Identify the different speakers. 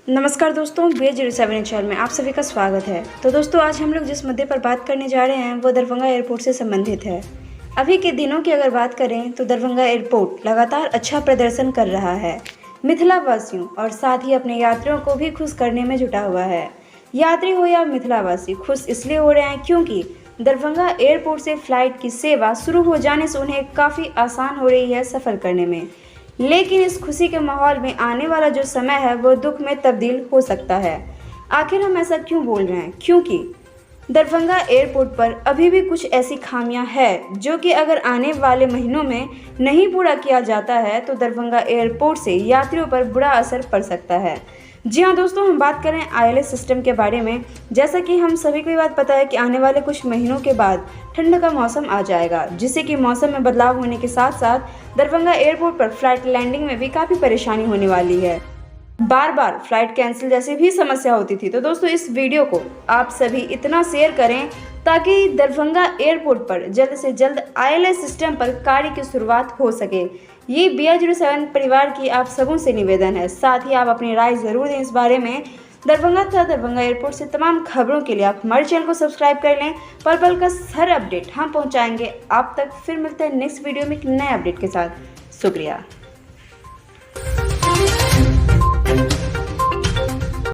Speaker 1: नमस्कार दोस्तों, BA07 channel में आप सभी का स्वागत है। तो दोस्तों, आज हम लोग जिस मुद्दे पर बात करने जा रहे हैं वो दरभंगा एयरपोर्ट से संबंधित है। अभी के दिनों की अगर बात करें तो दरभंगा एयरपोर्ट लगातार अच्छा प्रदर्शन कर रहा है। मिथिला वासियों और साथ ही अपने यात्रियों को भी खुश करने में जुटा हुआ है। यात्री हो या मिथिलावासी, खुश इसलिए हो रहे हैं क्योंकि दरभंगा एयरपोर्ट से फ्लाइट की सेवा शुरू हो जाने से उन्हें काफ़ी आसान हो रही है सफ़र करने में। लेकिन इस खुशी के माहौल में आने वाला जो समय है वो दुख में तब्दील हो सकता है। आखिर हम ऐसा क्यों बोल रहे हैं? क्योंकि दरभंगा एयरपोर्ट पर अभी भी कुछ ऐसी खामियां हैं जो कि अगर आने वाले महीनों में नहीं पूरा किया जाता है तो दरभंगा एयरपोर्ट से यात्रियों पर बुरा असर पड़ सकता है। जी हाँ दोस्तों, हम बात करें ILS सिस्टम के बारे में। जैसा कि हम सभी को ये बात पता है कि आने वाले कुछ महीनों के बाद ठंड का मौसम आ जाएगा, जिससे कि मौसम में बदलाव होने के साथ साथ दरभंगा एयरपोर्ट पर फ्लाइट लैंडिंग में भी काफ़ी परेशानी होने वाली है। बार बार फ्लाइट कैंसिल जैसी भी समस्या होती थी। तो दोस्तों, इस वीडियो को आप सभी इतना शेयर करें ताकि दरभंगा एयरपोर्ट पर जल्द से जल्द ILS सिस्टम पर कार्य की शुरुआत हो सके। ये BA07 परिवार की आप सबों से निवेदन है। साथ ही आप अपनी राय ज़रूर दें इस बारे में। दरभंगा तथा दरभंगा एयरपोर्ट से तमाम खबरों के लिए आप हमारे चैनल को सब्सक्राइब कर लें। पल पल का हर अपडेट हम पहुंचाएंगे आप तक। फिर मिलते हैं नेक्स्ट वीडियो में एक नए अपडेट के साथ। शुक्रिया।